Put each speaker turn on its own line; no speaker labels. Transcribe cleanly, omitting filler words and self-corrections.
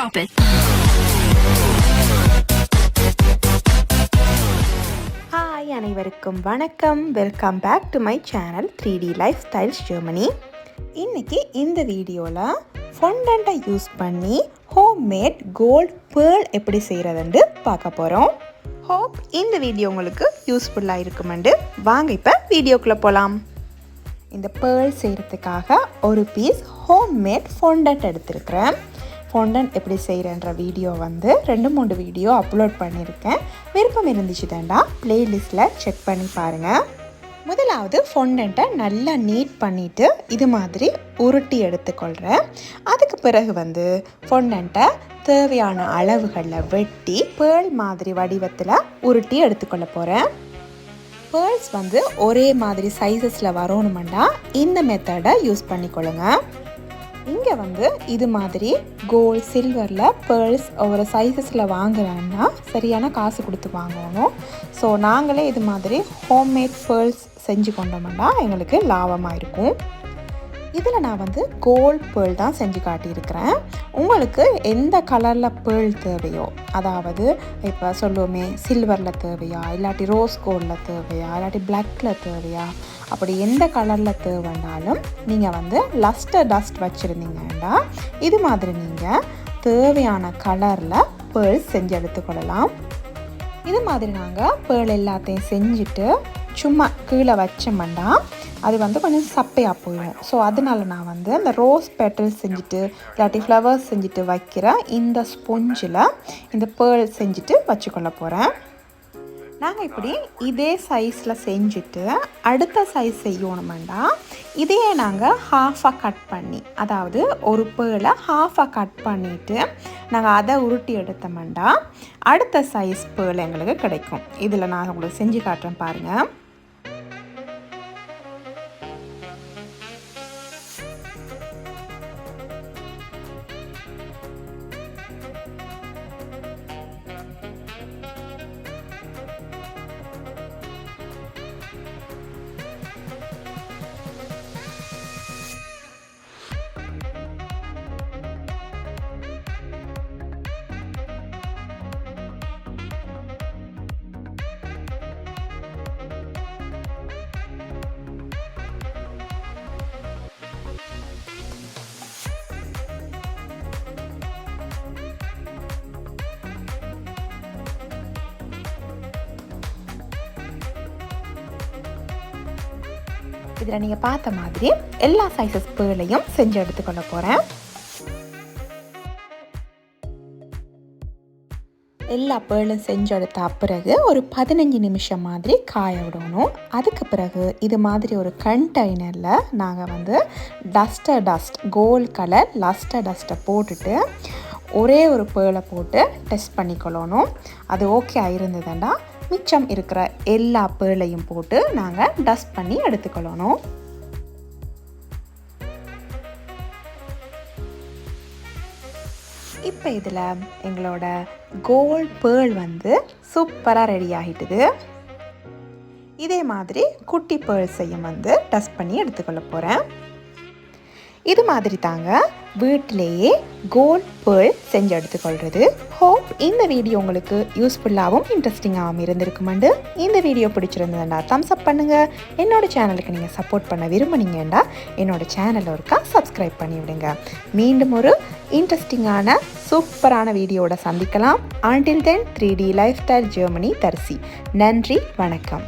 drop it.
Hi அனைவருக்கும் வணக்கம். Welcome back to my channel 3D life styles Germany. இன்றைக்கி இந்த வீடியோவில் ஃபொண்டண்ட்டை யூஸ் பண்ணி ஹோம்மேட் கோல்ட் பேர்ல் எப்படி செய்கிறதுன்னு பார்க்க போகிறோம். ஹோப் இந்த வீடியோ உங்களுக்கு யூஸ்ஃபுல்லாக இருக்குமெண்டு வாங்க இப்போ வீடியோக்குள்ளே போகலாம். இந்த பேர்ல் செய்கிறதுக்காக ஒரு பீஸ் ஹோம்மேட் ஃபொண்டண்ட் எடுத்துருக்கிறேன். ஃபொண்டண்ட் எப்படி செய்கிறன்ற வீடியோ 2-3 வீடியோ அப்லோட் பண்ணியிருக்கேன். விருப்பம் இருந்துச்சு தாண்டா ப்ளேலிஸ்ட்டில் செக் பண்ணி பாருங்கள். முதலாவது ஃபொண்டண்ட்டை நல்லா நீட் பண்ணிவிட்டு இது மாதிரி உருட்டி எடுத்துக்கொள்கிறேன். அதுக்கு பிறகு ஃபொண்டண்ட்டை தேவையான அளவுகளில் வெட்டி பேர்ல் மாதிரி வடிவத்தில் உருட்டி எடுத்துக்கொள்ள போகிறேன். பேர்ல்ஸ் ஒரே மாதிரி சைஸஸில் வரணுமெண்டா இந்த மெத்தடை யூஸ் பண்ணிக்கொள்ளுங்க. இங்கே இது மாதிரி கோல்ட் சில்வரில் பேர்ல்ஸ் ஒவ்வொரு சைஸஸில் வாங்குறாங்கன்னா சரியான காசு கொடுத்து வாங்கணும். ஸோ நாங்களே இது மாதிரி ஹோம்மேட் பேர்ல்ஸ் செஞ்சு கொண்டோம்னா எங்களுக்கு லாபமாக இருக்கும். இதில் நான் கோல்ட் பேர்ல் தான் செஞ்சு காட்டியிருக்கிறேன். உங்களுக்கு எந்த கலரில் பேர்ல் தேவையோ, அதாவது இப்போ சொல்லுவோமே சில்வரில் தேவையா, இல்லாட்டி ரோஸ் கோல்டில் தேவையா, இல்லாட்டி பிளாக்கில் தேவையா, அப்படி எந்த கலரில் தேவைன்னாலும் நீங்கள் லஸ்டர் டஸ்ட் வச்சுருந்தீங்கன்னா இது மாதிரி நீங்கள் தேவையான கலரில் பேர்ல் செஞ்சு எடுத்துக்கொள்ளலாம். இது மாதிரி நாங்கள் பேர்ல் எல்லாத்தையும் செஞ்சுட்டு சும்மா கீழே வச்சோம்னா அது கொஞ்சம் சப்பையாக போயிடும். ஸோ அதனால நான் அந்த ரோஸ் பெட்டல் செஞ்சுட்டு இல்லாட்டி ஃப்ளவர்ஸ் செஞ்சுட்டு வைக்கிற இந்த ஸ்பொஞ்சில் இந்த பேர்ல் செஞ்சுட்டு வச்சுக்கொள்ள போகிறேன். நாங்கள் இப்படி இதே சைஸில் செஞ்சுட்டு அடுத்த சைஸ் செய்யணுமெண்டா இதையே நாங்கள் ஹாஃபாக கட் பண்ணி, அதாவது ஒரு பேர்லை ஹாஃபாக கட் பண்ணிவிட்டு நாங்கள் அதை உருட்டி எடுத்தோம்னா அடுத்த சைஸ் பேர்ல் எங்களுக்கு கிடைக்கும். இதில் நான் உங்களுக்கு செஞ்சு காட்டுறேன் பாருங்கள். இதில் நீங்கள் பார்த்த மாதிரி எல்லா சைஸஸ் பேர்லையும் செஞ்சு எடுத்துக்கொள்ள போகிறேன். எல்லா பேர்லும் செஞ்சு எடுத்த பிறகு ஒரு 15 நிமிஷம் மாதிரி காய விடணும். அதுக்கு பிறகு இது மாதிரி ஒரு கண்டெய்னரில் நாங்கள் டஸ்ட் கோல்ட் கலர் லஸ்டர் டஸ்ட்டை போட்டுட்டு ஒரே ஒரு பேர்லை போட்டு டெஸ்ட் பண்ணிக்கொள்ளணும். அது ஓகே ஆயிருந்ததுன்னா மிச்சம் இருக்கிற எல்லா பேர்லையும் போட்டு நாங்கள் டஸ்ட் பண்ணி எடுத்துக்கொள்ளணும். இப்போ இதில் எங்களோட கோல்ட் பேர்ல் சூப்பராக ரெடி ஆகிட்டுது. இதே மாதிரி குட்டி பேர்ல்ஸையும் டஸ்ட் பண்ணி எடுத்துக்கொள்ள போகிறேன். இது மாதிரி தாங்க வீட்டிலேயே கோல்ட் பேர்ல் செஞ்சு எடுத்துக்கொள்கிறது. ஹோப் இந்த வீடியோ உங்களுக்கு யூஸ்ஃபுல்லாகவும் இன்ட்ரெஸ்டிங்காகவும் இருந்திருக்குமெண்டு. இந்த வீடியோ பிடிச்சிருந்ததுன்னா தம்ஸ் அப் பண்ணுங்கள். என்னோட சேனலுக்கு நீங்கள் சப்போர்ட் பண்ண விரும்புனீங்கன்னா என்னோட சேனலை ஒருக்கா சப்ஸ்கிரைப் பண்ணி விடுங்க. மீண்டும் ஒரு இன்ட்ரெஸ்டிங்கான சூப்பரான வீடியோட சந்திக்கலாம். Until then 3D life style Germany தரிசி. நன்றி, வணக்கம்.